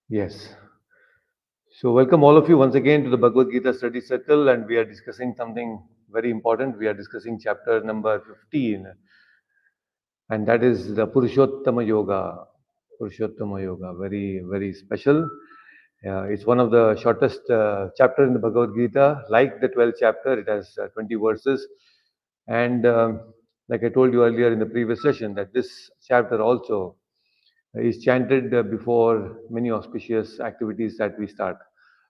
Yes. So, welcome all of you once again to the Bhagavad Gita Study Circle, and we are discussing something very important. We are discussing chapter number 15, and that is the Purushottama Yoga. Purushottama Yoga, very, very special. It's one of the shortest chapter in the Bhagavad Gita. Like the 12th chapter, it has 20 verses. And like I told you earlier in the previous session, that this chapter also is chanted before many auspicious activities that we start.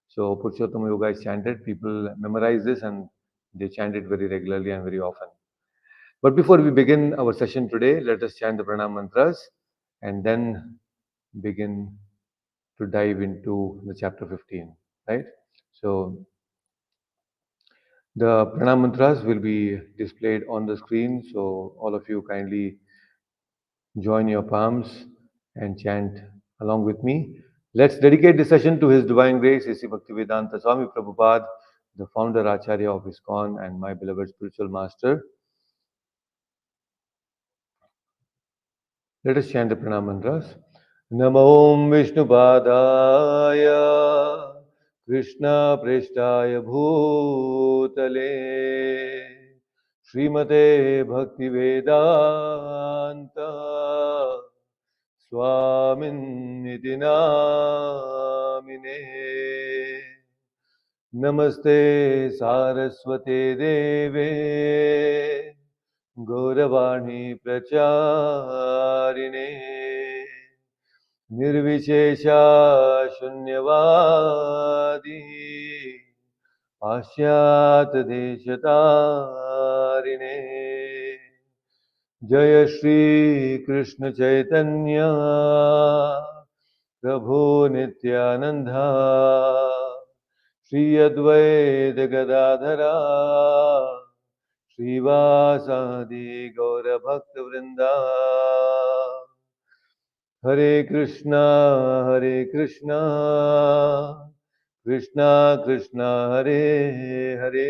So Purushottam Yoga is chanted. People memorize this and they chant it very regularly and very often. But before we begin our session today, let us chant the pranam mantras and then begin to dive into the chapter 15. Right? So the pranam mantras will be displayed on the screen. So all of you kindly join your palms and chant along with me. Let's dedicate this session to His Divine Grace, A.C. Bhaktivedanta Swami Prabhupada, the founder Acharya of ISKCON and my beloved spiritual master. Let us chant the pranam mantras. Namo Vishnu Padaya Krishna Preshtaya Bhutale Srimate Bhaktivedanta Swaminiti Namine Namaste Saraswate Deve Gauravani Pracharine Nirvishesha Shunyavadi Pashyat Deshatarine Jaya Shri Krishna Chaitanya Prabhu Nityananda Shri Advaita Gadadhara Srivasadi Gaura Bhakta Vrinda Hare Krishna Krishna Krishna Hare Hare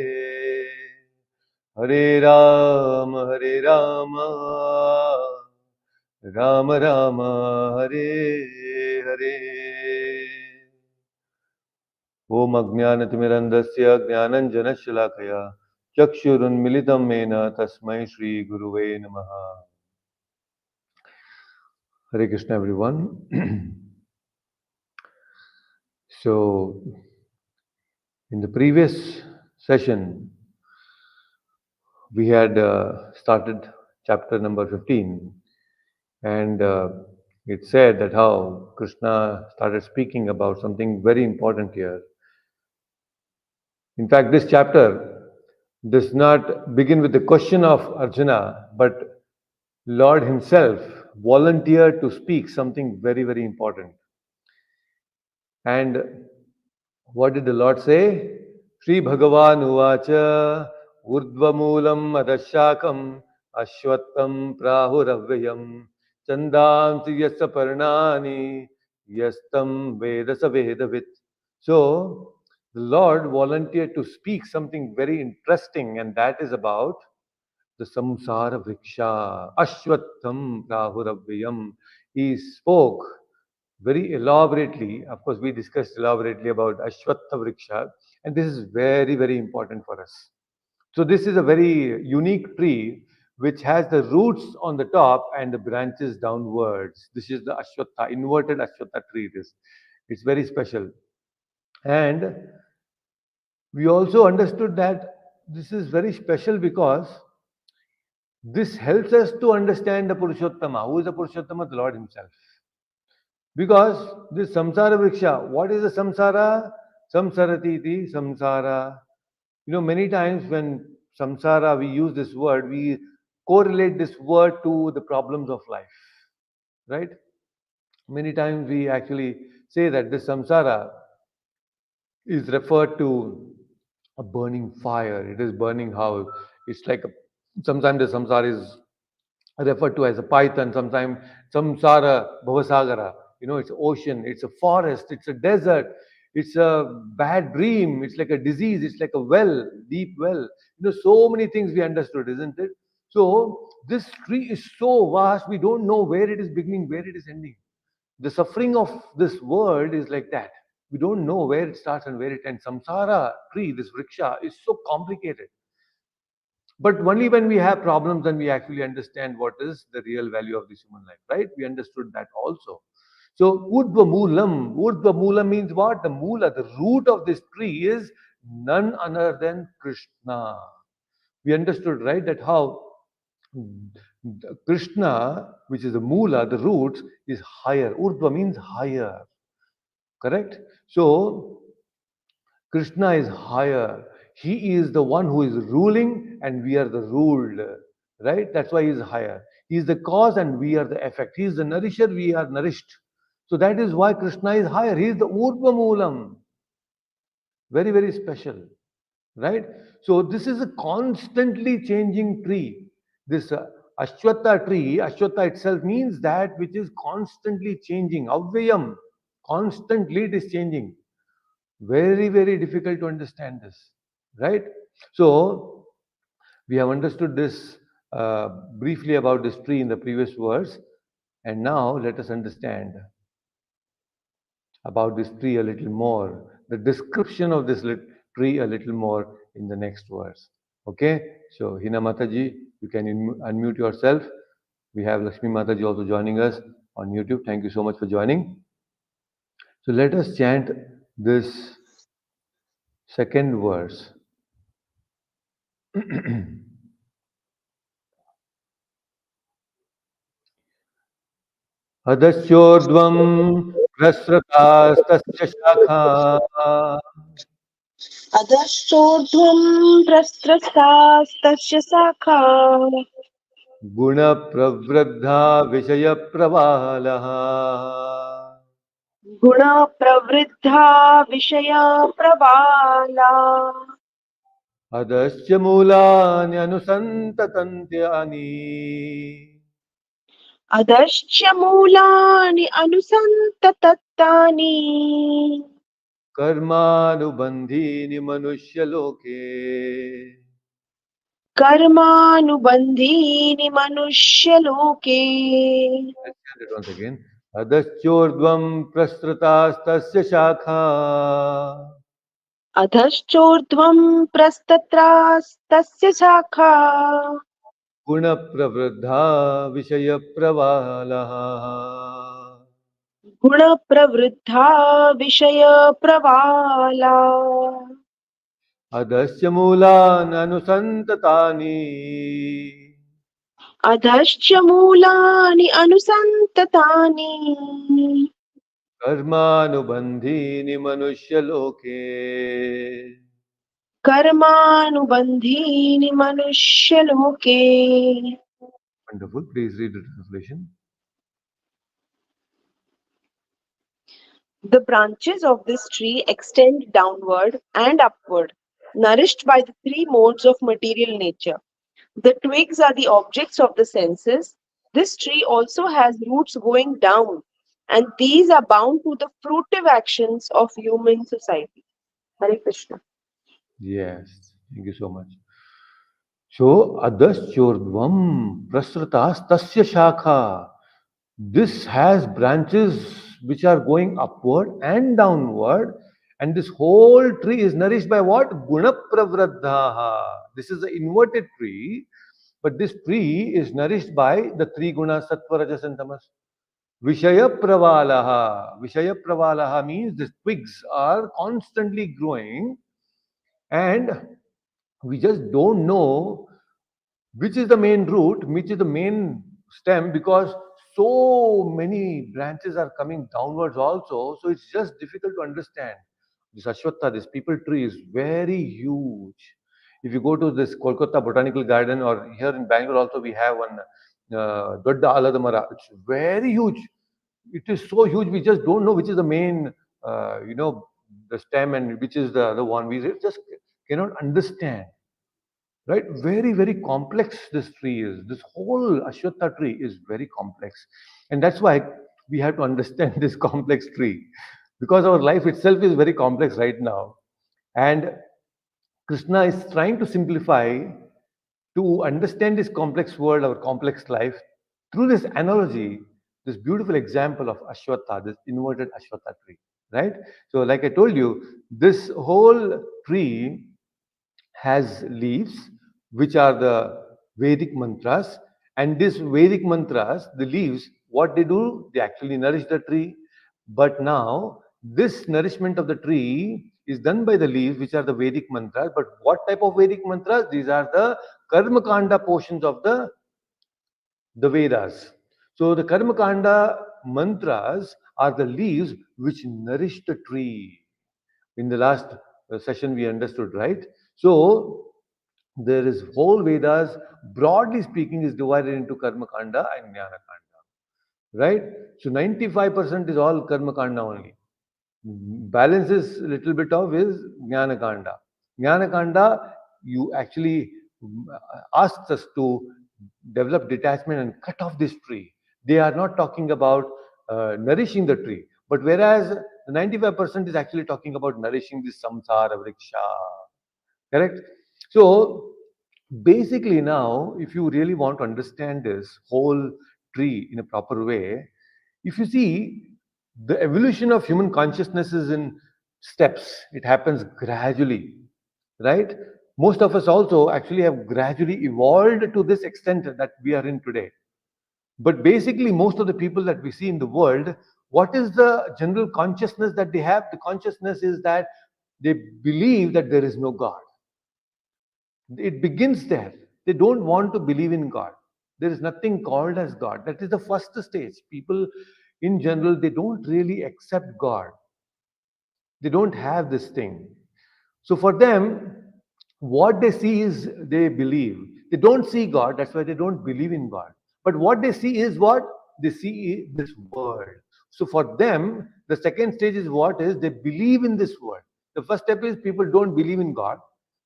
Hare Hare Rama Rama Rama Hare Hare Om Ajnanatimirandasya Jnananjanashalakaya Chakshurunmilitam Mena Tasmai Shri Guruve Namaha. Hare Krishna, everyone. So, in the previous session, we had started chapter number 15, and it said that how Krishna started speaking about something very important here. In fact, this chapter does not begin with the question of Arjuna, but Lord Himself volunteered to speak something very, very important. And what did the Lord say? Sri Bhagavan Uvacha Urdvamulam Adashakam Ashwattam Prahuravyam Chandamsi Yasa Parnani Yastam Vedasa Vedavit. So, the Lord volunteered to speak something very interesting, and that is about the samsara vriksha, ashwattham rahuravyam. He spoke very elaborately. Of course, we discussed elaborately about ashwatha vriksha, and this is very, very important for us. So, this is a very unique tree which has the roots on the top and the branches downwards. This is the ashwatha, inverted ashwatha tree. It's very special. And we also understood that this is very special because this helps us to understand the Purushottama. Who is the Purushottama? The Lord Himself. Because this samsara vriksha, what is the samsara? Samsarati iti samsara. Many times when samsara, we use this word, we correlate this word to the problems of life, right? Many times we actually say that this samsara is referred to a burning fire. It is burning house. It's like sometimes the samsara is referred to as a python, sometimes samsara bhavasagara. It's ocean, it's a forest, it's a desert, it's a bad dream, it's like a disease, it's like a well, deep well. So many things we understood, isn't it? So this tree is so vast, we don't know where it is beginning, where it is ending. The suffering of this world is like that. We don't know where it starts and where it ends. Samsara tree, this vriksha, is so complicated. But only when we have problems then we actually understand what is the real value of this human life, right? We understood that also. So Urdhva Moolam means what? The Moola, the root of this tree is none other than Krishna. We understood, right, that how Krishna, which is the Moola, the roots, is higher. Urdhva means higher, correct? So Krishna is higher. He is the one who is ruling and we are the ruled. Right? That's why he is higher. He is the cause and we are the effect. He is the nourisher, we are nourished. So that is why Krishna is higher. He is the Urdhva Moolam. Very, very special. Right? So this is a constantly changing tree. This Ashwatha tree, Ashwatha itself means that which is constantly changing. Avyayam. Constantly it is changing. Very, very difficult to understand this, right? So we have understood this briefly about this tree in the previous verse, and now let us understand about this tree a little more, the description of this tree a little more in the next verse. Okay, so Hina Mataji, you can unmute yourself. We have Lakshmi Mataji also joining us on YouTube. Thank you so much for joining. So let us chant this second verse. अधश्चोर्ध्वं प्रसृतास्तस्य शाखा अधश्चोर्ध्वम् प्रस्रस्तास्तस्य शाखा गुणप्रवृद्धा विषयप्रवालः गुणा प्रवृद्धा विषया प्रबाला अधश्च मूलानि अनुसन्ततन्त्यानि अधश्च मूलानि अनुसन्ततत्तानि कर्मानुबन्धीनि मनुष्यलोके. कर्मानुबन्धीनि मनुष्यलोके Let's chant it once again. अधश्चोर्ध्वं प्रसृतास्तस्य शाखा अधश्चोर्ध्वम् प्रस्तत्रास्तस्य शाखा गुणप्रवृद्धा विषयप्रवालः गुणप्रवृद्धा विषयप्रवाला अधस्य मूलाननुसन्ततानि अधश्च मूलानि अनुसन्ततानि कर्मानुबन्धीनि मनुष्यलोके. कर्मानुबन्धीनि मनुष्यलोके. Wonderful. Please read the translation. The branches of this tree extend downward and upward, nourished by the three modes of material nature. The twigs are the objects of the senses. This tree also has roots going down, and these are bound to the fruitive actions of human society. Hare Krishna. Yes. Thank you so much. So, adhaschordvam prasratas tasya shakha. This has branches which are going upward and downward, and this whole tree is nourished by what? Guna pravradhaha. This is the inverted tree, but this tree is nourished by the three gunas sattva, rajas, and tamas. Vishaya pravalaha. Vishaya pravalaha means the twigs are constantly growing, and we just don't know which is the main root, which is the main stem, because so many branches are coming downwards also. So it's just difficult to understand. This Ashwatha, this people tree is very huge. If you go to this Kolkata Botanical Garden or here in Bangalore also, we have one Dodda Aladamara. It's very huge. It is so huge, we just don't know which is the main, the stem and which is the other one. We just cannot understand. Right? Very, very complex this tree is. This whole Ashwatha tree is very complex. And that's why we have to understand this complex tree. Because our life itself is very complex right now. And Krishna is trying to simplify to understand this complex world, our complex life, through this analogy. this beautiful example of Ashwatha, this inverted Ashwatha tree, right? So, like I told you, this whole tree has leaves, which are the Vedic mantras. And these Vedic mantras, the leaves, what they do, they actually nourish the tree. But now, this nourishment of the tree is done by the leaves, which are the Vedic mantras. But what type of Vedic mantras? These are the Karma Kanda portions of the Vedas. So the Karma Kanda mantras are the leaves which nourish the tree. In the last session, we understood, right? So there is whole Vedas, broadly speaking, is divided into Karma Kanda and Jnana Kanda, right? So 95% is all Karma Kanda only. Balance is little bit of is Jnana Kanda. Jnana Kanda, you actually asks us to develop detachment and cut off this tree. They are not talking about nourishing the tree, but whereas the 95% is actually talking about nourishing this samsara vriksha. Correct? So basically, now, if you really want to understand this whole tree in a proper way, if you see the evolution of human consciousness is in steps, it happens gradually, right? Most of us also actually have gradually evolved to this extent that we are in today. But basically, most of the people that we see in the world, what is the general consciousness that they have? The consciousness is that they believe that there is no God. It begins there. They don't want to believe in God. There is nothing called as God. That is the first stage. People in general, they don't really accept God. They don't have this thing. So for them, what they see is they believe. They don't see God, that's why they don't believe in God. But what they see is what? They see this world. So for them, the second stage is what is they believe in this world. The first step is people don't believe in God.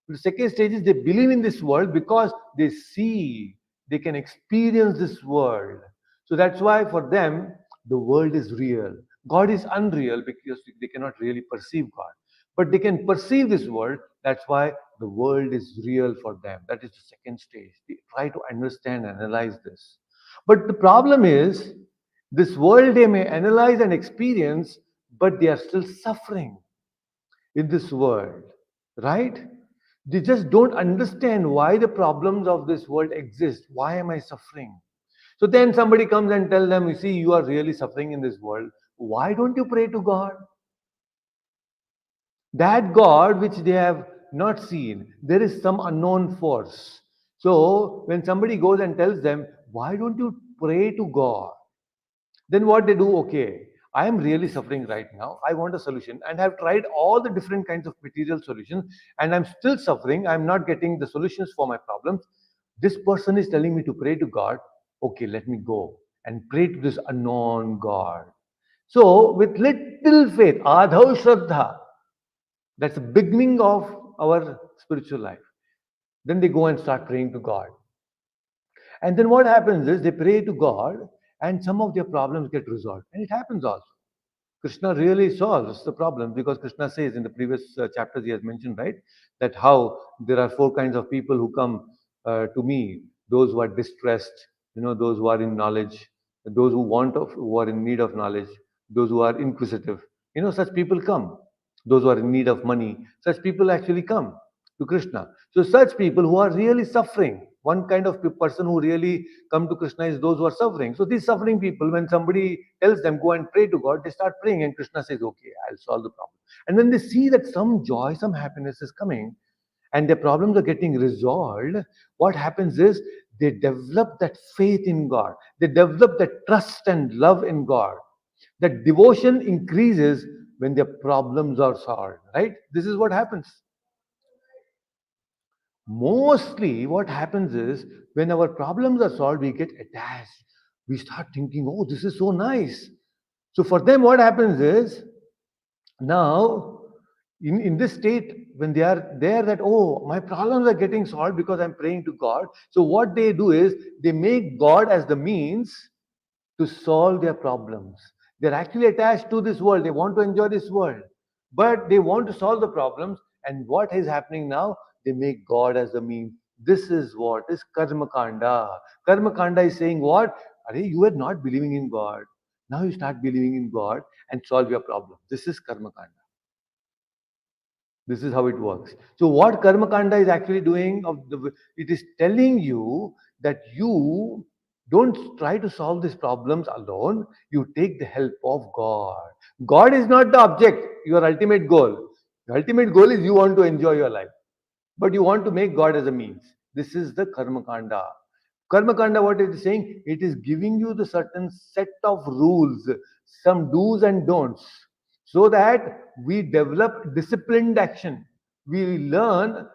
The second stage is they believe in this world because they see, they can experience this world. So that's why for them, the world is real. God is unreal because they cannot really perceive God. But they can perceive this world. That's why the world is real for them. That is the second stage. They try to understand, analyze this. But the problem is, this world they may analyze and experience, but they are still suffering in this world, right? They just don't understand why the problems of this world exist. Why am I suffering? So then somebody comes and tell them, you see, you are really suffering in this world. Why don't you pray to God? That God which they have not seen, there is some unknown force. So when somebody goes and tells them, why don't you pray to God? Then what they do, okay, I am really suffering right now. I want a solution and have tried all the different kinds of material solutions and I'm still suffering. I'm not getting the solutions for my problems. This person is telling me to pray to God. Okay, let me go and pray to this unknown God. So with little faith, adhav shraddha, that's the beginning of our spiritual life. Then they go and start praying to God. And then what happens is they pray to God and some of their problems get resolved. And it happens also. Krishna really solves the problem because Krishna says in the previous chapters he has mentioned, right, that how there are four kinds of people who come to me: those who are distressed, those who are in knowledge, those who are in need of knowledge, those who are inquisitive. Such people come. Those who are in need of money, such people actually come to Krishna. So such people who are really suffering, one kind of person who really come to Krishna is those who are suffering. So these suffering people, when somebody tells them go and pray to God, they start praying, and Krishna says, "Okay, I'll solve the problem." And when they see that some joy, some happiness is coming, and their problems are getting resolved, what happens is they develop that faith in God. They develop that trust and love in God. That devotion increases when their problems are solved, right? This is what happens. Mostly, what happens is when our problems are solved, we get attached. We start thinking, oh, this is so nice. So, for them, what happens is now, in this state, when they are there, that, oh, my problems are getting solved because I'm praying to God. So, what they do is they make God as the means to solve their problems. They're actually attached to this world. They want to enjoy this world, but they want to solve the problems. And what is happening now? They make God as the means. This is what is karma kanda. Karma kanda is saying what? Are you were not believing in God. Now you start believing in God and solve your problem. This is karma kanda. This is how it works. So what karma kanda is actually doing, it is telling you that you don't try to solve these problems alone. You take the help of God. God is not the object, your ultimate goal. The ultimate goal is you want to enjoy your life, but you want to make God as a means. This is the karma kanda. Karma kanda, what it is saying, it is giving you the certain set of rules, some do's and don'ts, so that we develop disciplined action. We learn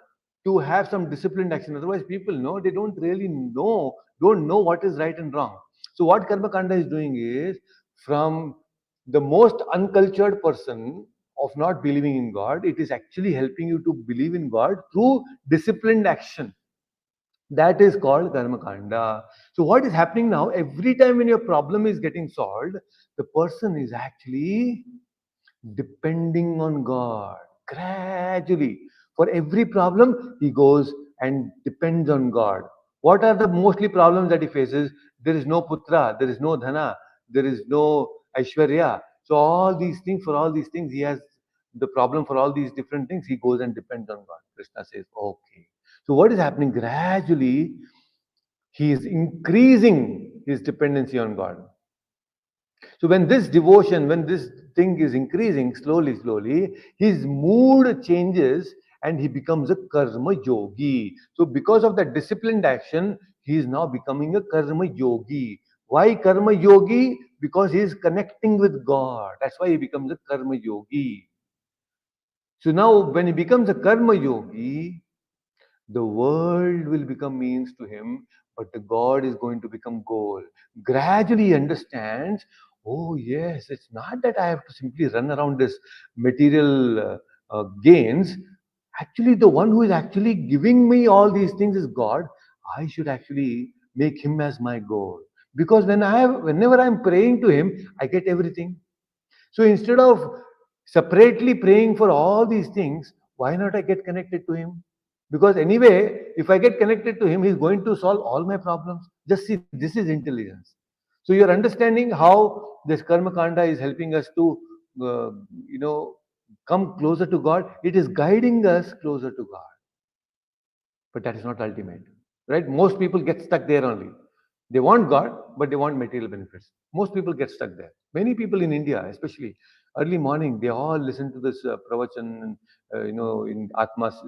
to have some disciplined action. Otherwise, people know they don't really don't know what is right and wrong. So, what karma kanda is doing is, from the most uncultured person of not believing in God, it is actually helping you to believe in God through disciplined action. That is called karma kanda. So what is happening now? Every time when your problem is getting solved, the person is actually depending on God gradually. For every problem, he goes and depends on God. What are the mostly problems that he faces? There is no putra, there is no dhana, there is no aishwarya. So all these things, for all these things, he has the problem for all these different things. He goes and depends on God. Krishna says, okay. So what is happening gradually? He is increasing his dependency on God. So when this devotion, when this thing is increasing slowly, slowly, his mood changes and he becomes a karma yogi. So because of that disciplined action, he is now becoming a karma yogi. Why karma yogi? Because he is connecting with God. That's why he becomes a karma yogi. So now when he becomes a karma yogi, the world will become means to him, but the God is going to become goal. Gradually he understands, oh yes, it's not that I have to simply run around this material gains. Actually, the one who is actually giving me all these things is God. I should actually make him as my goal. Because whenever I'm praying to him, I get everything. So instead of separately praying for all these things, why not I get connected to him? Because anyway, if I get connected to him, he's going to solve all my problems. Just see, this is intelligence. So you're understanding how this karma kanda is helping us to, uh, you know, come closer to God. It is guiding us closer to God, but that is not ultimate, right? Most people get stuck there only. They want God, but they want material benefits. Most people get stuck there. Many people in India, especially early morning, they all listen to this pravachan, in Atma's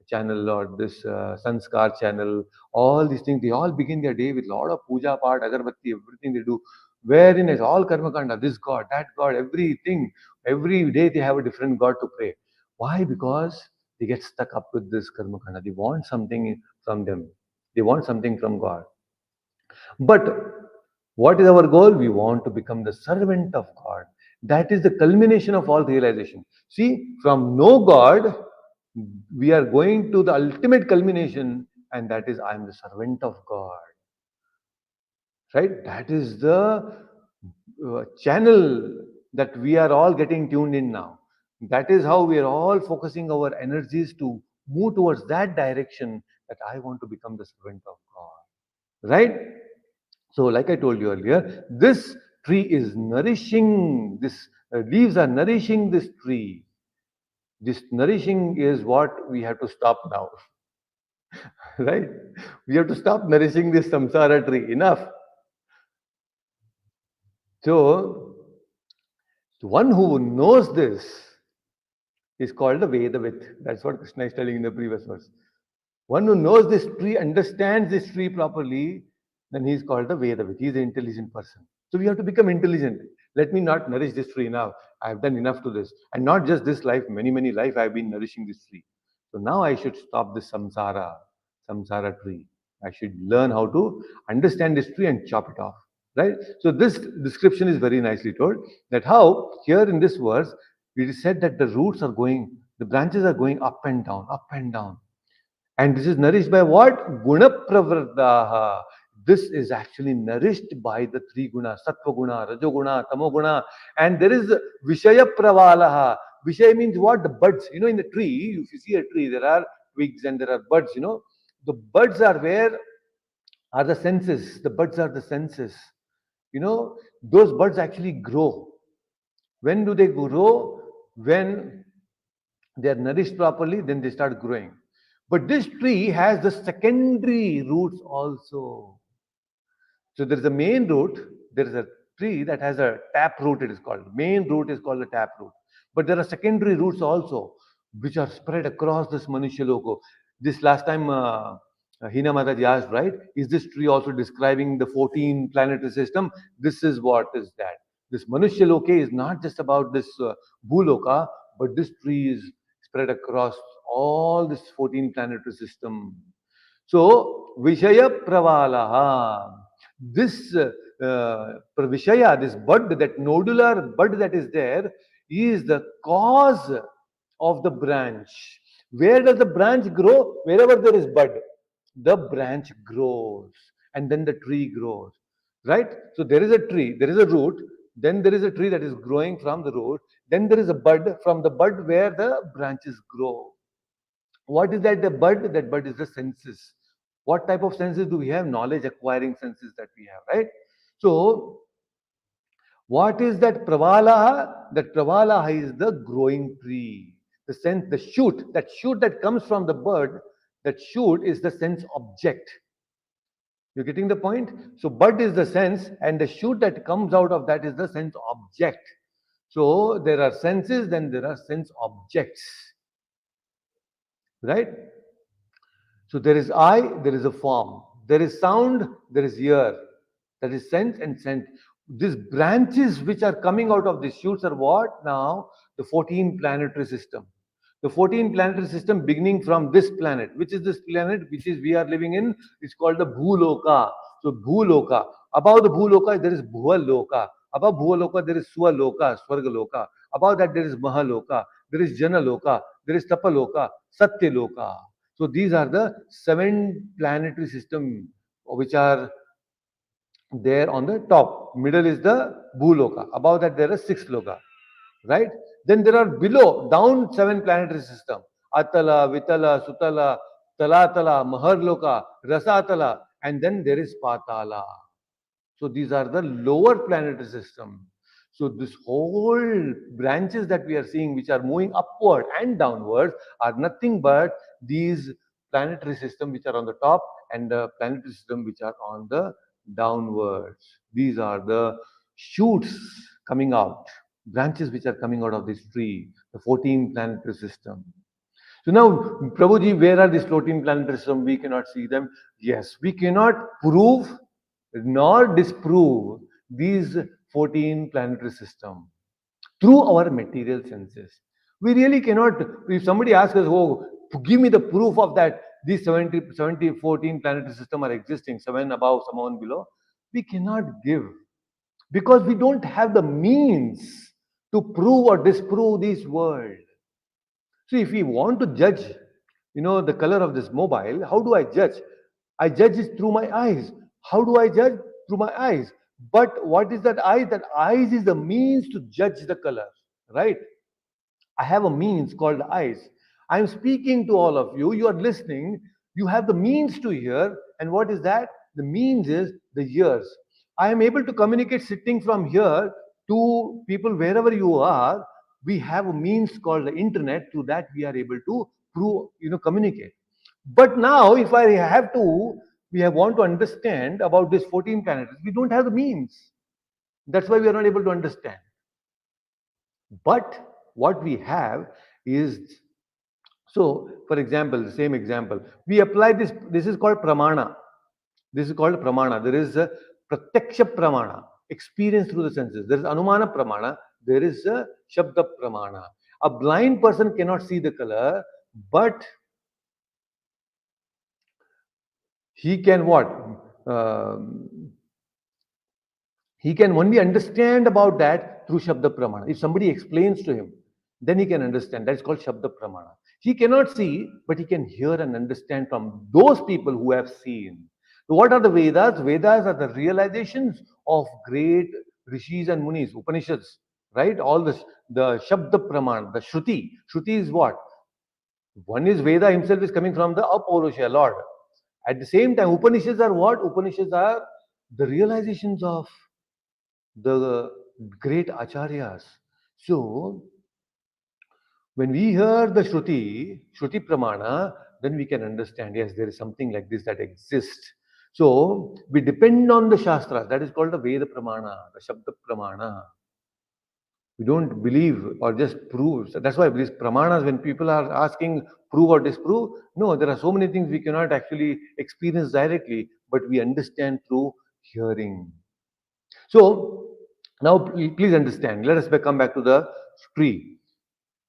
channel or this Sanskar channel. All these things, they all begin their day with a lot of puja part, agarbatti, everything they do. Wherein is all karma kanda, this God, that God, everything. Every day they have a different God to pray. Why? Because they get stuck up with this karma kanda. They want something from them. They want something from God. But what is our goal? We want to become the servant of God. That is the culmination of all realization. See, from no God, we are going to the ultimate culmination, and that is I am the servant of God. Right? That is the channel that we are all getting tuned in now. That is how we are all focusing our energies to move towards that direction, that I want to become the servant of God. Right? So, like I told you earlier, this tree is nourishing, this leaves are nourishing this tree. This nourishing is what we have to stop now. Right? We have to stop nourishing this samsara tree. Enough. So, the one who knows this is called a Vedavit. That's what Krishna is telling in the previous verse. One who knows this tree, understands this tree properly, then he is called a Vedavit. He is an intelligent person. So we have to become intelligent. Let me not nourish this tree now. I have done enough to this. And not just this life, many, many life I have been nourishing this tree. So now I should stop this samsara tree. I should learn how to understand this tree and chop it off. Right? So this description is very nicely told, that how here in this verse it is said that the roots are going, the branches are going up and down, up and down. And this is nourished by what? Guna pravrittaha. This is actually nourished by the three guna, sattva guna, rajo guna, tamo guna. And there is vishaya pravalaha. Vishaya means what? The buds. In the tree, if you see a tree, there are twigs and there are buds. The buds are where are the senses. The buds are the senses. those buds actually grow. When do they grow? When they are nourished properly, then they start growing. But this tree has the secondary roots also. So there is a main root, there is a tree that has a tap root, it is called. Main root is called the tap root. But there are secondary roots also, which are spread across this Manushya Loko. This last time, Hina Mataji asked, right? Is this tree also describing the 14 planetary system? This is what is that. This Manushya Loka is not just about this Bhuloka, but this tree is spread across all this 14 planetary system. So, Vishaya Pravalaha. This Vishaya, this bud, that nodular bud that is there, is the cause of the branch. Where does the branch grow? Wherever there is bud, the branch grows and then the tree grows. Right? So, there is a tree, there is a root, then there is a tree that is growing from the root, then there is a bud from the bud where the branches grow. What is that? The bud? That bud is the senses. What type of senses do we have? Knowledge acquiring senses that we have, right? So, what is that pravalaha? That pravalaha is the growing tree. The sense, the shoot that comes from the bud, that shoot is the sense object. You're getting the point? So, bud is the sense, and the shoot that comes out of that is the sense object. So, there are senses, then there are sense objects, right? So there is eye, there is a form. There is sound, there is ear. That is sense and scent. These branches which are coming out of these shoots are what? Now, the 14 planetary system. The 14 planetary system beginning from this planet. Which is this planet? Which is we are living in? It's called the Bhuloka. So Bhuloka. Above the Bhuloka, there is Bhuvaloka. Above Bhuvaloka, there is Swaloka, Swargaloka. Above that, there is Mahaloka. There is Janaloka. There is Tapaloka, Satyaloka. So these are the 7 planetary system which are there on the top. Middle is the Bhuloka. Above that there are 6 loka. Right? Then there are below, down 7 planetary system. Atala, Vitala, Sutala, Talatala, Maharloka, Rasatala, and then there is Patala. So these are the lower planetary system. So this whole branches that we are seeing, which are moving upward and downward, are nothing but these planetary system which are on the top and the planetary system which are on the downwards. These are the shoots coming out, branches which are coming out of this tree, the 14 planetary system. So now, Prabhuji, where are these 14 planetary systems? We cannot see them. Yes, we cannot prove nor disprove these 14 planetary system through our material senses. We really cannot, if somebody asks us, oh, give me the proof of that, these 14 planetary system are existing, 7 above, 7 below, we cannot give because we don't have the means to prove or disprove this world. So if we want to judge, the color of this mobile, how do I judge? I judge it through my eyes. How do I judge? Through my eyes. But what is that eye? That eyes is the means to judge the color, right? I have a means called eyes. I'm speaking to all of you. You are listening. You have the means to hear. And what is that? The means is the ears. I am able to communicate sitting from here to people wherever you are. We have a means called the internet. Through that, we are able to communicate. But now, if I have to, we have want to understand about these 14 planets. We don't have the means. That's why we are not able to understand. But what we have is, so for example, the same example, we apply this is called pramana. This is called pramana. There is a pratyaksha pramana, experience through the senses. There is anumana pramana, there is a shabda pramana. A blind person cannot see the color, but he can what? He can only understand about that through Shabda Pramana. If somebody explains to him, then he can understand. That's called Shabda Pramana. He cannot see, but he can hear and understand from those people who have seen. So what are the Vedas? Vedas are the realizations of great rishis and munis, Upanishads, right? All this, the Shabda Pramana, the Shruti. Shruti is what? One is Veda himself is coming from the Apaurushya, Lord. At the same time, Upanishads are what? Upanishads are the realizations of the great acharyas. So when we hear the Shruti Pramana, then we can understand, yes, there is something like this that exists. So we depend on the Shastras. That is called the Veda Pramana, the Shabda Pramana. We don't believe or just prove. So that's why these pramanas, when people are asking prove or disprove, no, there are so many things we cannot actually experience directly, but we understand through hearing. So now please understand. Let us come back to the tree.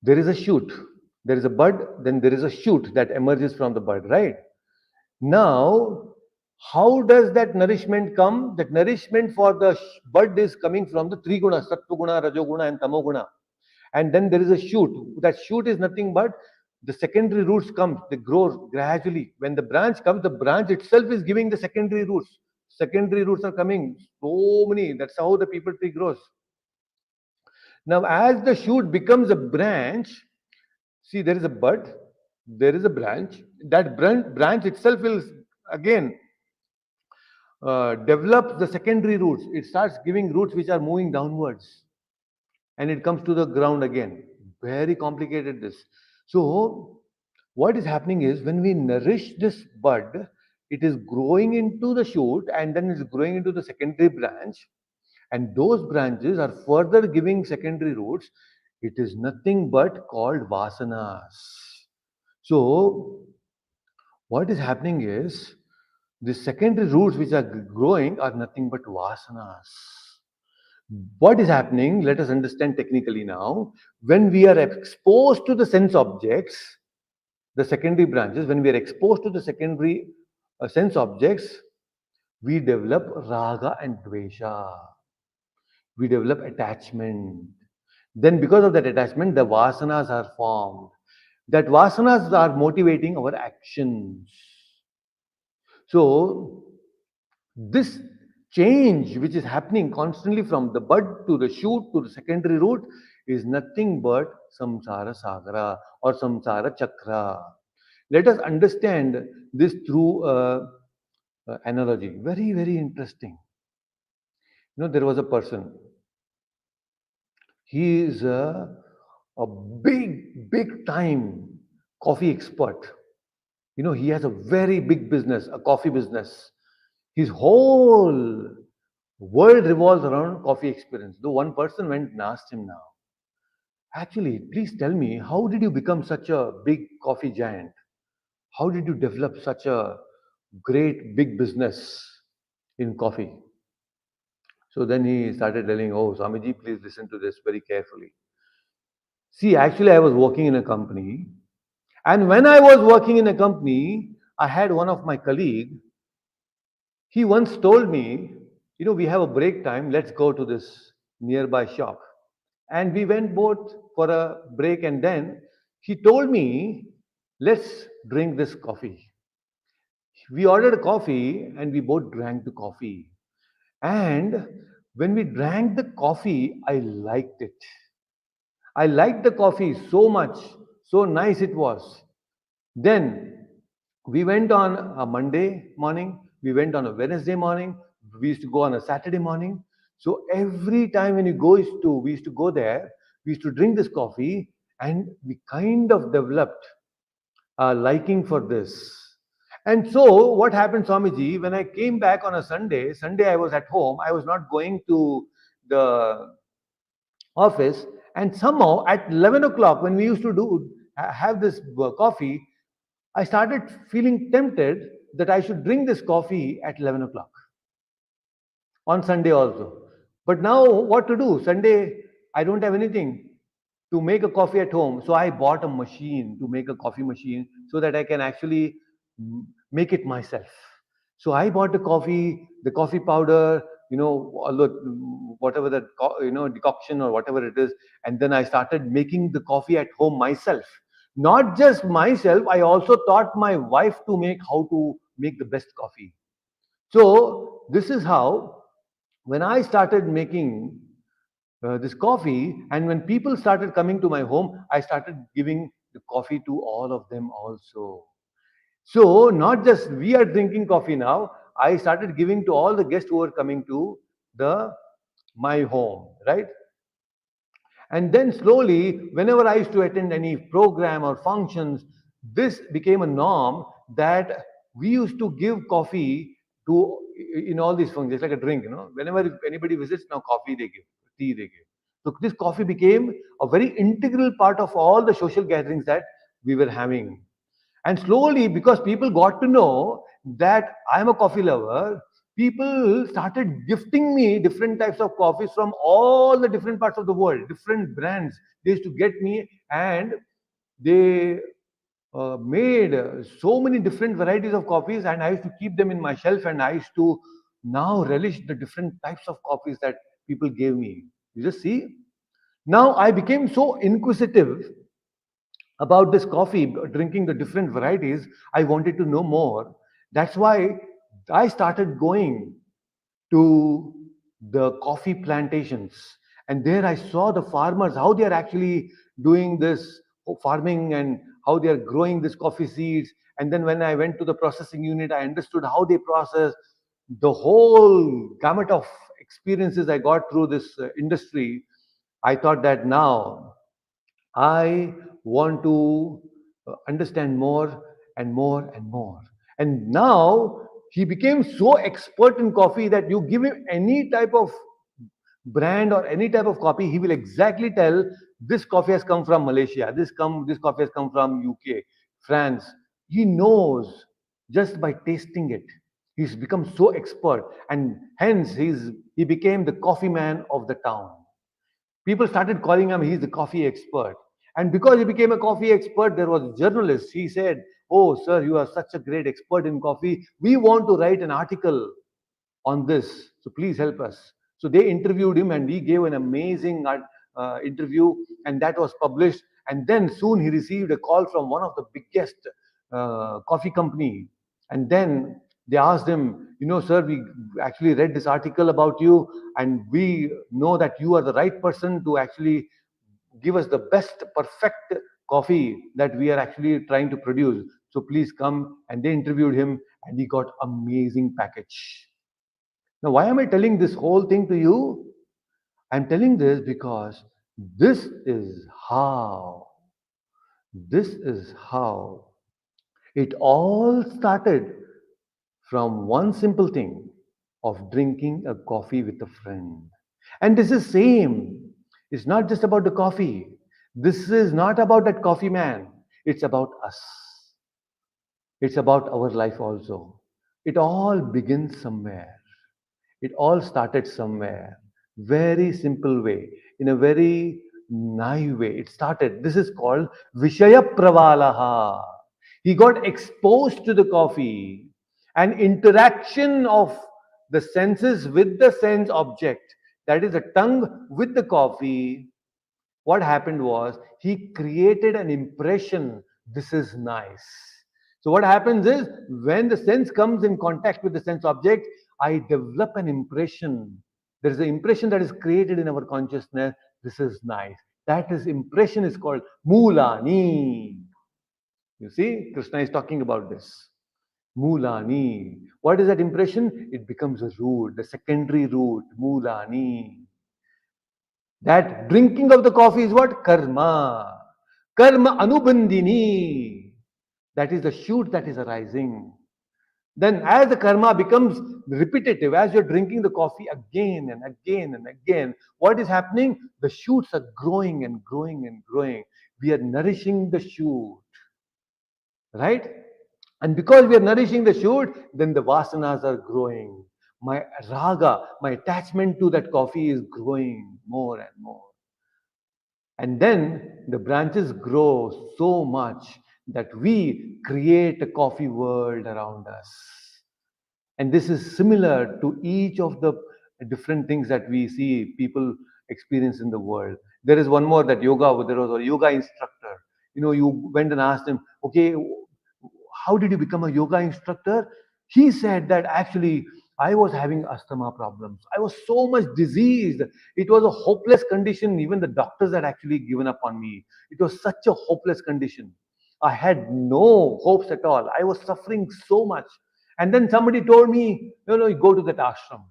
There is a shoot, there is a bud, then there is a shoot that emerges from the bud, right? Now, how does that nourishment come? That nourishment for the bud is coming from the three guna, sattva guna, rajoguna, and tamoguna. And then there is a shoot. That shoot is nothing but the secondary roots come, they grow gradually. When the branch comes, the branch itself is giving the secondary roots. Secondary roots are coming, so many. That's how the people tree grows. Now, as the shoot becomes a branch, see, there is a bud, there is a branch. That branch itself will again develop the secondary roots. It starts giving roots which are moving downwards, and it comes to the ground again. Very complicated this. So, what is happening is when we nourish this bud, it is growing into the shoot and then it's growing into the secondary branch, and those branches are further giving secondary roots. It is nothing but called vasanas. So, what is happening is the secondary roots which are growing are nothing but vasanas. What is happening? Let us understand technically now. When we are exposed to the sense objects, the secondary branches, when we are exposed to the secondary sense objects, we develop raga and dvesha. We develop attachment. Then, because of that attachment, the vasanas are formed. That vasanas are motivating our actions. So, this change which is happening constantly from the bud to the shoot to the secondary root is nothing but samsara sagara or samsara chakra. Let us understand this through analogy. Very, very interesting. There was a person. He is a big time coffee expert. He has a very big business, a coffee business. His whole world revolves around coffee experience. Though one person went and asked him now, actually, please tell me, how did you become such a big coffee giant? How did you develop such a great big business in coffee? So then he started telling, oh, Swamiji, please listen to this very carefully. See, actually, I was working in a company. And when I was working in a company, I had one of my colleague. He once told me, we have a break time. Let's go to this nearby shop. And we went both for a break. And then he told me, let's drink this coffee. We ordered a coffee and we both drank the coffee. And when we drank the coffee, I liked it. I liked the coffee so much, so nice it was. Then we went on a Monday morning, we went on a Wednesday morning, we used to go on a Saturday morning. So every time when we used to go there, we used to drink this coffee, and we kind of developed a liking for this. And so what happened, Swamiji, when I came back on a Sunday I was at home, I was not going to the office, and somehow at 11 o'clock when we used to have this coffee, I started feeling tempted that I should drink this coffee at 11 o'clock on Sunday also. But now, what to do? Sunday, I don't have anything to make a coffee at home. So I bought a machine to make a coffee machine so that I can actually make it myself. So I bought the coffee powder, all the whatever that decoction or whatever it is, and then I started making the coffee at home myself. Not just myself, I also taught my wife to make how to make the best coffee. So this is how, when I started making this coffee, and when people started coming to my home, I started giving the coffee to all of them also. So not just we are drinking coffee now, I started giving to all the guests who were coming to the my home, right? And then slowly, whenever I used to attend any program or functions, this became a norm that we used to give coffee to in all these functions, like a drink, Whenever if anybody visits, now coffee they give, tea they give. So this coffee became a very integral part of all the social gatherings that we were having. And slowly, because people got to know that I'm a coffee lover, people started gifting me different types of coffees from all the different parts of the world, different brands. They used to get me, and they made so many different varieties of coffees, and I used to keep them in my shelf, and I used to now relish the different types of coffees that people gave me. You just see? Now I became so inquisitive about this coffee, drinking the different varieties. I wanted to know more. That's why I started going to the coffee plantations. And there I saw the farmers, how they are actually doing this farming and how they are growing this coffee seeds. And then when I went to the processing unit, I understood how they process. The whole gamut of experiences I got through this industry. I thought that now I want to understand more and more and more. And now he became so expert in coffee that you give him any type of brand or any type of coffee, he will exactly tell this coffee has come from Malaysia, this coffee has come from UK, France. He knows just by tasting it. He's become so expert, and hence he became the coffee man of the town. People started calling him, he's the coffee expert. And because he became a coffee expert, there was a journalist. He said, "Oh, sir, you are such a great expert in coffee. We want to write an article on this. So please help us." So they interviewed him, and he gave an amazing interview, and that was published. And then soon he received a call from one of the biggest coffee company. And then they asked him, "Sir, we actually read this article about you, and we know that you are the right person to actually give us the best perfect coffee that we are actually trying to produce. So please come." And they interviewed him, and he got amazing package. Now, why am I telling this whole thing to you? I'm telling this because this is how, this is how it all started, from one simple thing of drinking a coffee with a friend. And this is same. It's not just about the coffee. This is not about that coffee man. It's about us. It's about our life also. It all begins somewhere. It all started somewhere. Very simple way, in a very naive way. It started. This is called Vishaya Pravalaha. He got exposed to the coffee. An interaction of the senses with the sense object, that is the tongue with the coffee. What happened was he created an impression. This is nice. So what happens is, when the sense comes in contact with the sense object, I develop an impression. There is an impression that is created in our consciousness. This is nice. That is impression is called mulani. You see, Krishna is talking about this. Mulani. What is that impression? It becomes a root, the secondary root, mulani. That drinking of the coffee is what? Karma. Karma anubandini. That is the shoot that is arising. Then, as the karma becomes repetitive, as you're drinking the coffee again and again and again, what is happening? The shoots are growing and growing and growing. We are nourishing the shoot, right? And because we are nourishing the shoot, then the vasanas are growing. My raga, my attachment to that coffee is growing more and more. And then the branches grow so much that we create a coffee world around us. And this is similar to each of the different things that we see people experience in the world. There is one more, that yoga, there was a yoga instructor. You went and asked him, "Okay, how did you become a yoga instructor?" He said that actually I was having asthma problems. I was so much diseased. It was a hopeless condition. Even the doctors had actually given up on me. It was such a hopeless condition. I had no hopes at all. I was suffering so much. And then somebody told me, "No, no, you go to that ashram.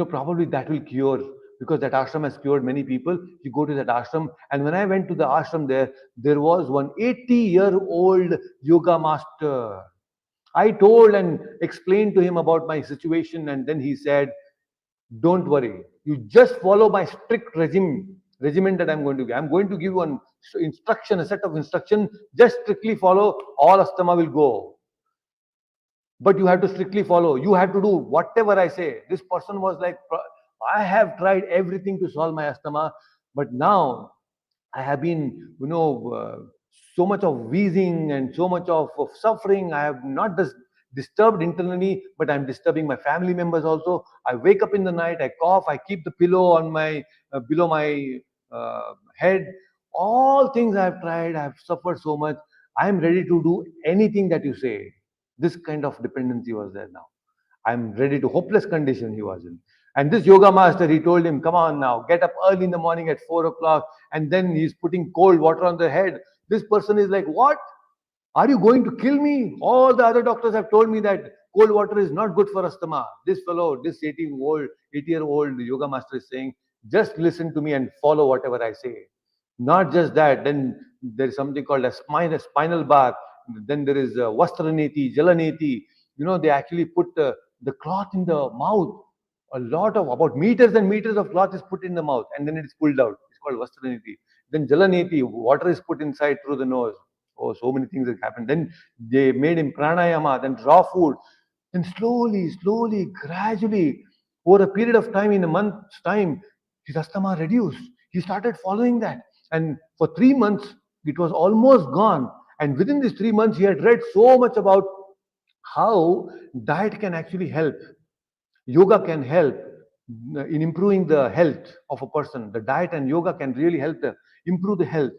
Probably that will cure because that ashram has cured many people. You go to that ashram, and when I went to the ashram there was one 80-year-old yoga master. I told and explained to him about my situation, and then he said, "Don't worry. You just follow my strict regimen that I'm going to give. I'm going to give you one instruction, a set of instruction. Just strictly follow. All asthma will go, but you have to strictly follow. You have to do whatever I say." This person was like, "I have tried everything to solve my asthma, but now I have been, so much of wheezing and so much of suffering. I have not just disturbed internally, but I'm disturbing my family members also. I wake up in the night, I cough, I keep the pillow on my below my head. All things I have tried, I have suffered so much. I am ready to do anything that you say." This kind of dependency was there now. I'm ready to hopeless condition he was in. And this yoga master, he told him, "Come on now, get up early in the morning at 4 o'clock," and then he's putting cold water on the head. This person is like, "What? Are you going to kill me? All the other doctors have told me that cold water is not good for asthma." This fellow, this 80-year-old yoga master is saying, "Just listen to me and follow whatever I say." Not just that, then there is something called a spinal bath. Then there is vastraneti, jalaneti. They actually put the cloth in the mouth. A lot of about meters and meters of cloth is put in the mouth, and then it is pulled out. It's called vastraneti. Then jalaneti, water is put inside through the nose. Oh, so many things have happened. Then they made him pranayama, then raw food. Then slowly, gradually, over a period of time, in a month's time, his asthma reduced. He started following that. And for 3 months, it was almost gone. And within these 3 months, he had read so much about how diet can actually help. Yoga can help in improving the health of a person. The diet and yoga can really help improve the health.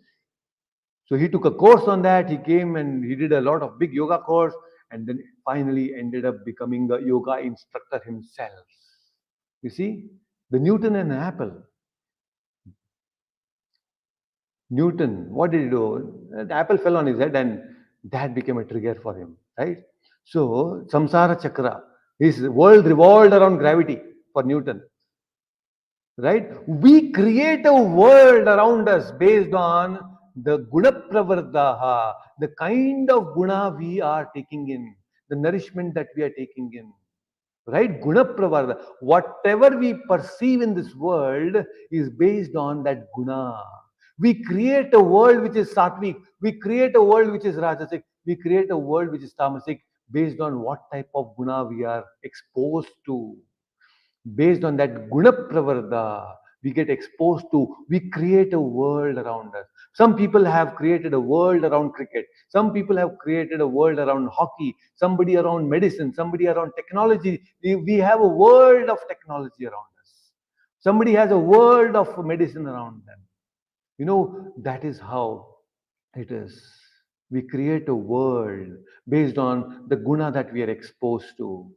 So he took a course on that. He came and he did a lot of big yoga course, and then finally ended up becoming a yoga instructor himself. You see, the Newton and apple. Newton, what did he do? The apple fell on his head, and that became a trigger for him, right? So, samsara chakra, his world revolved around gravity for Newton, right? We create a world around us based on the guna pravardaha, the kind of guna we are taking in, the nourishment that we are taking in, right? Guna pravarda, whatever we perceive in this world is based on that guna. We create a world which is sattvic, we create a world which is rajasic, we create a world which is tamasic, based on what type of guna we are exposed to. Based on that guna pravarda, we get exposed to, we create a world around us. Some people have created a world around cricket, some people have created a world around hockey, somebody around medicine, somebody around technology. We have a world of technology around us, somebody has a world of medicine around them. That is how it is. We create a world based on the guna that we are exposed to.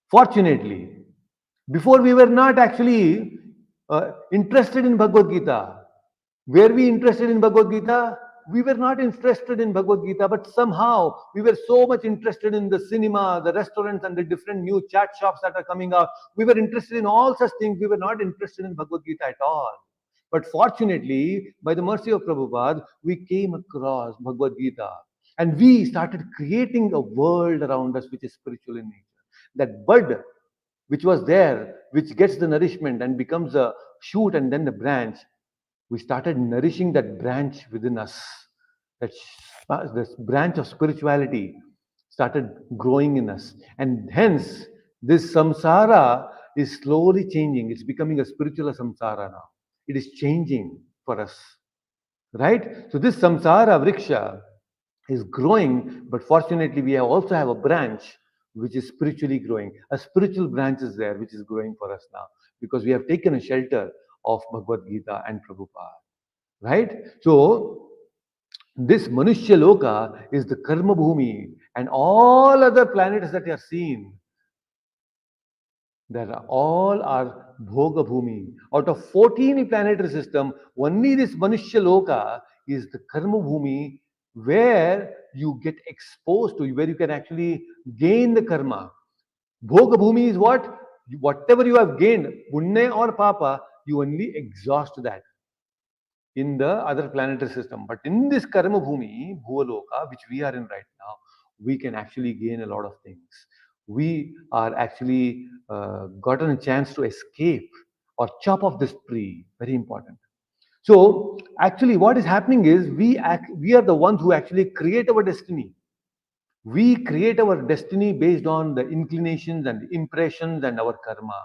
Fortunately, before we were not actually interested in Bhagavad Gita. Were we interested in Bhagavad Gita? We were not interested in Bhagavad Gita, but somehow we were so much interested in the cinema, the restaurants, and the different new chat shops that are coming out. We were interested in all such things. We were not interested in Bhagavad Gita at all. But fortunately, by the mercy of Prabhupada, we came across Bhagavad Gita, and we started creating a world around us which is spiritual in nature. That bud which was there, which gets the nourishment and becomes a shoot and then the branch, we started nourishing that branch within us. That this branch of spirituality started growing in us. And hence, this samsara is slowly changing. It's becoming a spiritual samsara now. It is changing for us. Right? So this samsara vriksha is growing, but fortunately we also have a branch which is spiritually growing. A spiritual branch is there which is growing for us now, because we have taken a shelter of Bhagavad Gita and Prabhupada. Right? So this Manushya Loka is the Karma Bhumi, and all other planets that are seen, that are all are Bhoga Bhumi. Out of 14 planetary system, only this Manushya Loka is the Karma Bhumi, where you get exposed to, where you can actually gain the karma. Bhoga Bhumi is what? Whatever you have gained, punya or papa, you only exhaust that in the other planetary system. But in this Karma Bhumi, Bhuvaloka, which we are in right now, we can actually gain a lot of things. We are actually gotten a chance to escape or chop off this tree. Very important. So actually, what is happening is we are the ones who actually create our destiny. We create our destiny based on the inclinations and the impressions and our karma.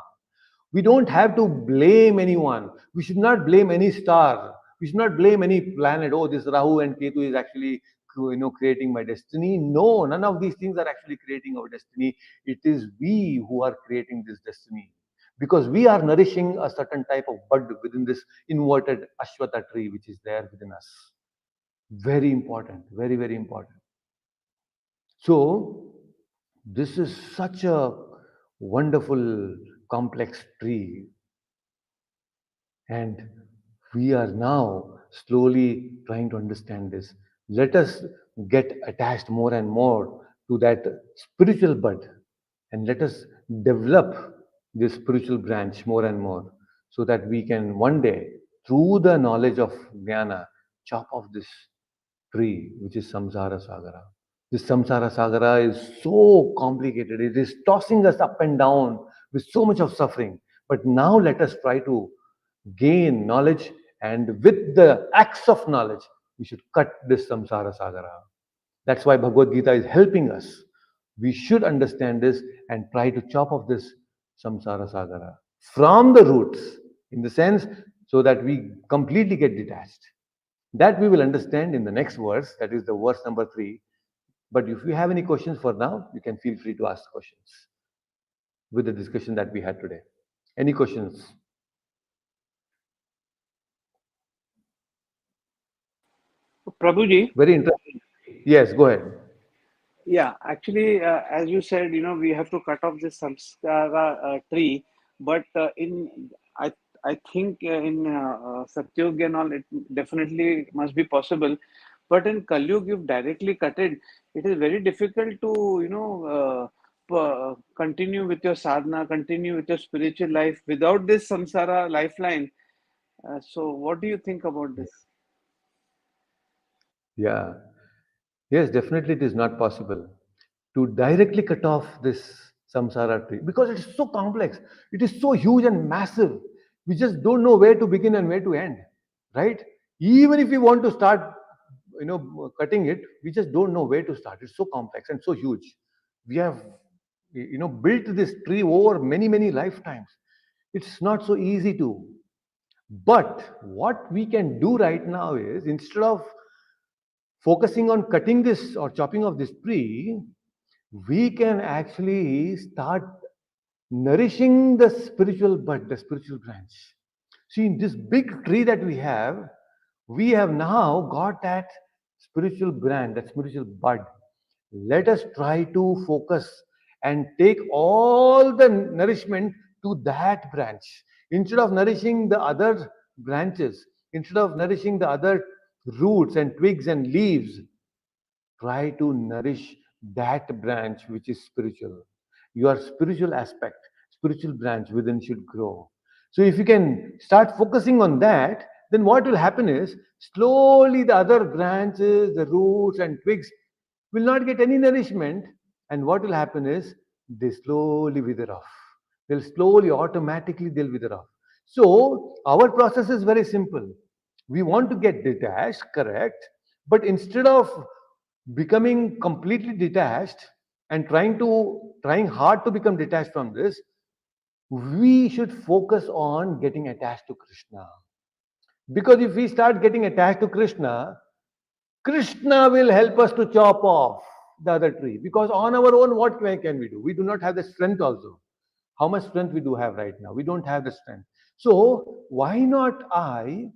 We don't have to blame anyone. We should not blame any star. We should not blame any planet. Oh, this Rahu and Ketu is actually creating my destiny. No, none of these things are actually creating our destiny. It is we who are creating this destiny because we are nourishing a certain type of bud within this inverted Ashwata tree which is there within us. Very important, very, very important. So, this is such a wonderful, complex tree, and we are now slowly trying to understand this. Let us get attached more and more to that spiritual bud, and let us develop this spiritual branch more and more so that we can one day, through the knowledge of jnana, chop off this tree, which is samsara sagara. This samsara sagara is so complicated. It is tossing us up and down with so much of suffering. But now let us try to gain knowledge, and with the axe of knowledge, we should cut this samsara sagara. That's why Bhagavad Gita is helping us. We should understand this and try to chop off this samsara sagara from the roots, in the sense so that we completely get detached. That we will understand in the next verse, that is the verse number 3. But if you have any questions for now, you can feel free to ask questions with the discussion that we had today. Any questions? Prabhuji, Very interesting. Yes, go ahead. yeah, actually, as you said, we have to cut off this samskara tree, but I I think in Satyug and all, it definitely must be possible. But in Kalyug, you've directly cut it. It is very difficult to, continue with your sadhana, continue with your spiritual life without this samsara lifeline. So, what do you think about this? Yeah. Yes, definitely it is not possible to directly cut off this samsara tree because it is so complex. It is so huge and massive. We just don't know where to begin and where to end, right? Even if we want to start, cutting it, we just don't know where to start. It's so complex and so huge. We have, built this tree over many, many lifetimes. It's not so easy to. But what we can do right now is instead of focusing on cutting this or chopping off this tree, we can actually start nourishing the spiritual bud, the spiritual branch. See, in this big tree that we have now got that spiritual branch, that spiritual bud. Let us try to focus and take all the nourishment to that branch. Instead of nourishing the other branches, instead of nourishing the other roots and twigs and leaves, try to nourish that branch which is spiritual. Your spiritual aspect, spiritual branch within should grow. So if you can start focusing on that, then what will happen is slowly the other branches, the roots and twigs will not get any nourishment. And what will happen is they slowly wither off. They'll slowly, automatically, they'll wither off. So our process is very simple. We want to get detached, correct? But instead of becoming completely detached and trying hard to become detached from this, we should focus on getting attached to Krishna. Because if we start getting attached to Krishna, Krishna will help us to chop off the other tree. Because on our own, what can we do? We do not have the strength also. How much strength we do have right now? We don't have the strength. So why not I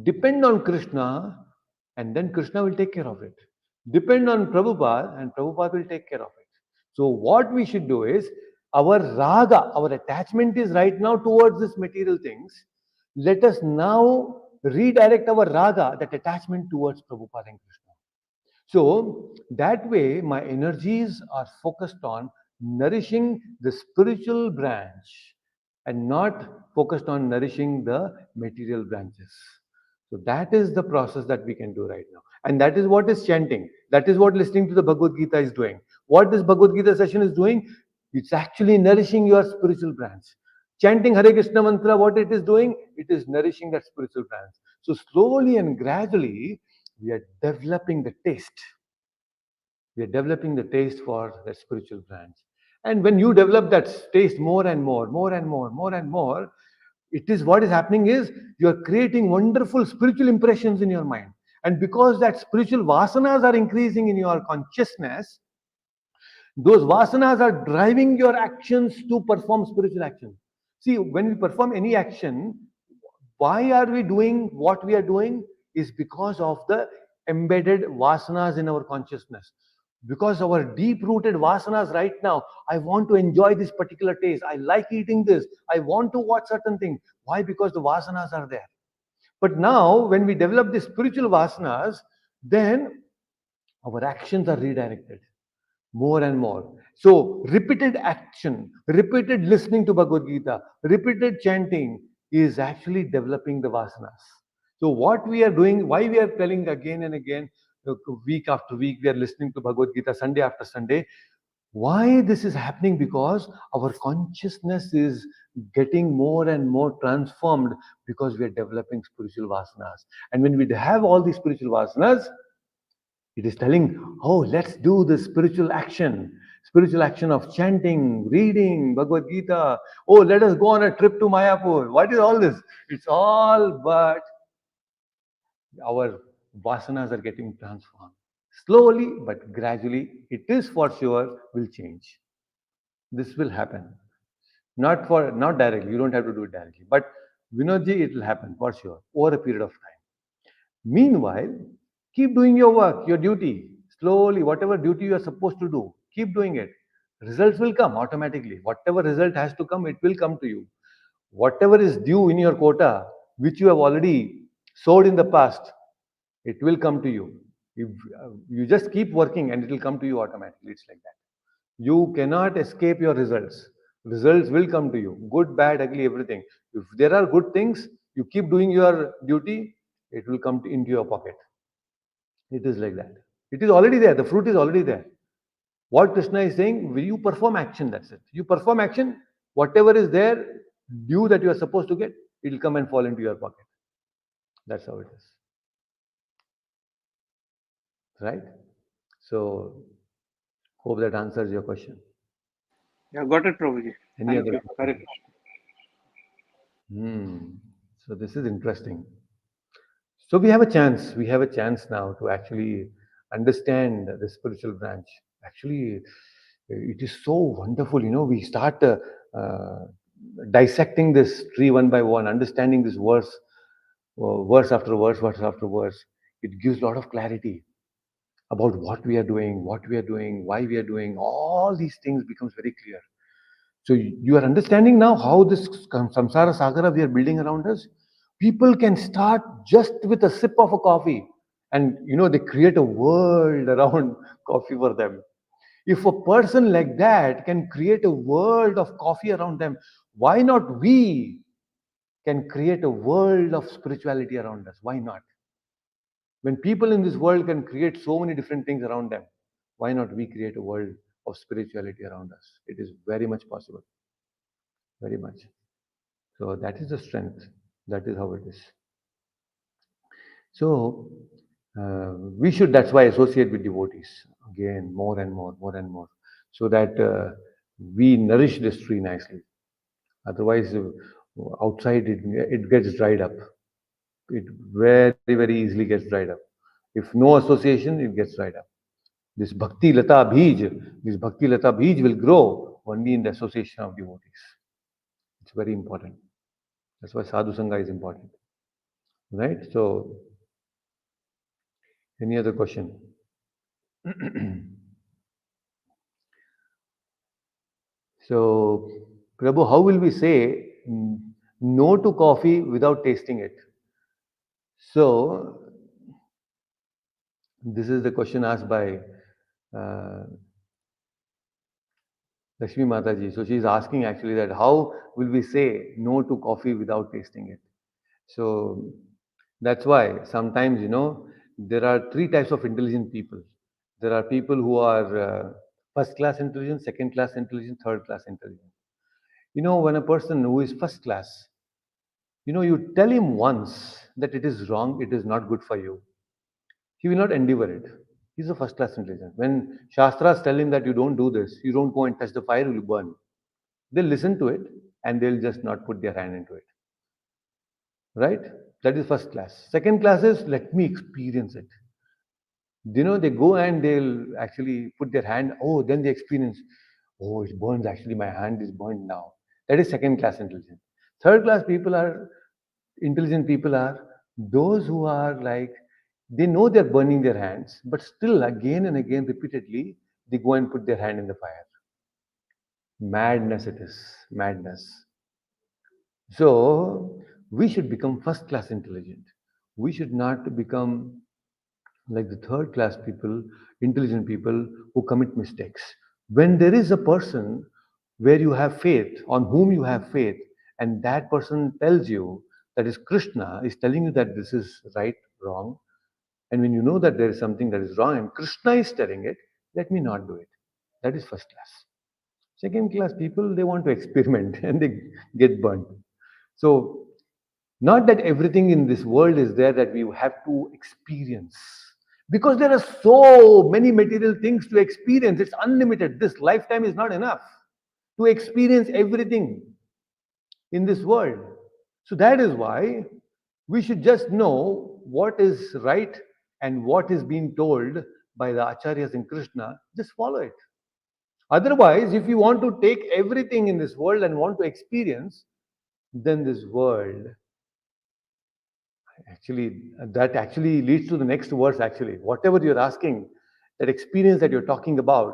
depend on Krishna, and then Krishna will take care of it. Depend on Prabhupada, and Prabhupada will take care of it. So, what we should do is our raga, our attachment is right now towards these material things. Let us now redirect our raga, that attachment towards Prabhupada and Krishna. So, that way, my energies are focused on nourishing the spiritual branch and not focused on nourishing the material branches. So that is the process that we can do right now. And that is what is chanting. That is what listening to the Bhagavad Gita is doing. What this Bhagavad Gita session is doing, it's actually nourishing your spiritual branch. Chanting Hare Krishna mantra, what it is doing, it is nourishing that spiritual branch. So slowly and gradually, we are developing the taste. We are developing the taste for the spiritual branch. And when you develop that taste more and more, more and more, more and more, it is what is happening is you are creating wonderful spiritual impressions in your mind. And because that spiritual vasanas are increasing in your consciousness, those vasanas are driving your actions to perform spiritual action. See, when we perform any action, why are we doing what we are doing? Is because of the embedded vasanas in our consciousness. Because our deep rooted vasanas right now, I want to enjoy this particular taste. I like eating this. I want to watch certain things. Why? Because the vasanas are there. But now, when we develop the spiritual vasanas, then our actions are redirected more and more. So, repeated action, repeated listening to Bhagavad Gita, repeated chanting is actually developing the vasanas. So, what we are doing, why we are telling again and again, week after week, we are listening to Bhagavad Gita Sunday after Sunday. Why this is happening? Because our consciousness is getting more and more transformed because we are developing spiritual vasanas. And when we have all these spiritual vasanas, it is telling, oh, let's do the spiritual action of chanting, reading Bhagavad Gita. Oh, let us go on a trip to Mayapur. What is all this? It's all but our vasanas are getting transformed. Slowly but gradually, it is for sure will change. This will happen. Not directly, you don't have to do it directly. But Vinodji, it will happen for sure over a period of time. Meanwhile, keep doing your work, your duty. Slowly, whatever duty you are supposed to do, keep doing it. Results will come automatically. Whatever result has to come, it will come to you. Whatever is due in your quota, which you have already sowed in the past, it will come to you. If you just keep working and it will come to you automatically. It's like that. You cannot escape your results. Results will come to you. Good, bad, ugly, everything. If there are good things, you keep doing your duty, it will come into your pocket. It is like that. It is already there. The fruit is already there. What Krishna is saying, will you perform action? That's it. You perform action, whatever is there, due that you are supposed to get, it will come and fall into your pocket. That's how it is. Right? So, hope that answers your question. Yeah, got it, Prabhuji. Any Thank other you. Hare question? Krishna. So, this is interesting. So, we have a chance now to actually understand the spiritual branch. Actually, it is so wonderful. We start dissecting this tree one by one, understanding this verse after verse after verse. It gives a lot of clarity about what we are doing, why we are doing. All these things becomes very clear. So you are understanding now how this samsara sagara we are building around us. People can start just with a sip of a coffee, and they create a world around coffee for them. If a person like that can create a world of coffee around them, why not we can create a world of spirituality around us? Why not? When people in this world can create so many different things around them, why not we create a world of spirituality around us? It is very much possible. Very much. So that is the strength. That is how it is. So we should, that's why, associate with devotees again, more and more, more and more, so that we nourish this tree nicely. Otherwise, outside it gets dried up. It very, very easily gets dried up. If no association, it gets dried up. This Bhakti Lata Bij will grow only in the association of devotees. It's very important. That's why Sadhu Sangha is important. Right? So, any other question? So, Prabhu, how will we say no to coffee without tasting it? So, this is the question asked by uh, Lakshmi Mataji. So she's asking actually that how will we say no to coffee without tasting it? So that's why sometimes, there are three types of intelligent people. There are people who are first class intelligent, second class intelligent, third class intelligent. When a person who is first class, you tell him once that it is wrong, it is not good for you, he will not endeavor it. He's a first class intelligence. When Shastras tell him that you don't do this, you don't go and touch the fire, you will burn. They'll listen to it and they'll just not put their hand into it. Right? That is first class. Second class is let me experience it. They go and they'll actually put their hand, oh, then they experience, oh, it burns actually, my hand is burned now. That is second class intelligence. Third class people are, intelligent people are those who are like, they know they're burning their hands, but still again and again, repeatedly, they go and put their hand in the fire. Madness it is, madness. So we should become first class intelligent. We should not become like the third class people, intelligent people who commit mistakes. When there is a person where you have faith, on whom you have faith, and that person tells you, that is Krishna, is telling you that this is right, wrong, and when you know that there is something that is wrong and Krishna is telling it, let me not do it. That is first class. Second class people, they want to experiment and they get burnt. So, not that everything in this world is there that we have to experience. Because there are so many material things to experience, it's unlimited. This lifetime is not enough to experience everything in this world. So that is why we should just know what is right and what is being told by the acharyas in Krishna, just follow it. Otherwise, if you want to take everything in this world and want to experience, then this world actually, that actually leads to the next verse. Actually, whatever you're asking, that experience that you're talking about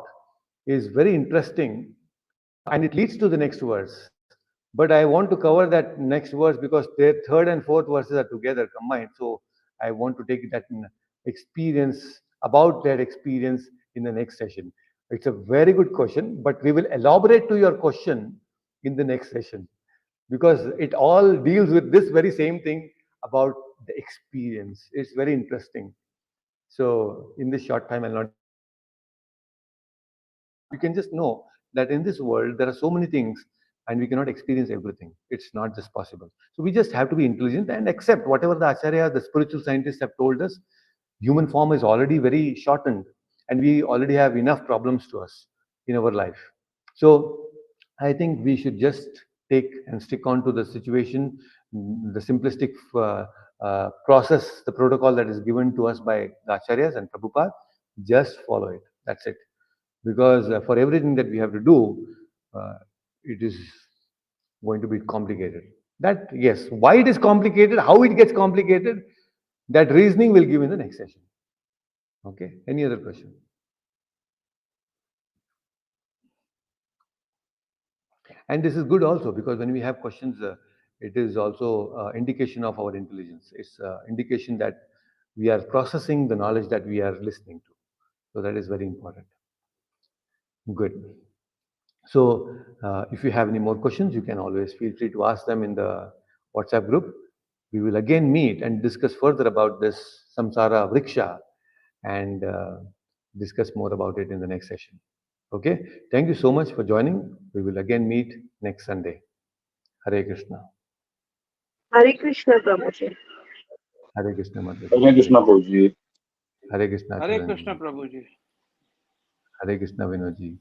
is very interesting, and it leads to the next verse. But I want to cover that next verse because their third and fourth verses are together combined. So I want to take that experience, about their experience, in the next session. It's a very good question, but we will elaborate to your question in the next session because it all deals with this very same thing about the experience. It's very interesting. So in this short time, I'll not take much of your time. You can just know that in this world there are so many things and we cannot experience everything. It's not just possible. So we just have to be intelligent and accept whatever the acharya, the spiritual scientists have told us. Human form is already very shortened and we already have enough problems to us in our life. So I think we should just take and stick on to the situation, the simplistic process, the protocol that is given to us by the acharyas and Prabhupada. Just follow it. That's it. Because for everything that we have to do, it is going to be complicated. That, yes, why it is complicated, how it gets complicated, that reasoning will give in the next session. Okay. Any other question? And this is good also because when we have questions, it is also indication of our intelligence. It's indication that we are processing the knowledge that we are listening to. So that is very important. Good. So if you have any more questions, you can always feel free to ask them in the WhatsApp group. We will again meet and discuss further about this samsara vriksha and discuss more about it in the next session. Okay. Thank you so much for joining. We will again meet next Sunday. Hare Krishna. Hare Krishna, Prabhuji. Hare Krishna Mataji. Hare Krishna Prabhuji. Hare Krishna Hare Krishna Charanji. Prabhuji. Hare Krishna Vinodji.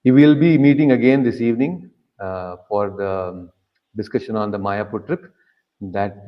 We will be meeting again this evening for the discussion on the Mayapur trip. That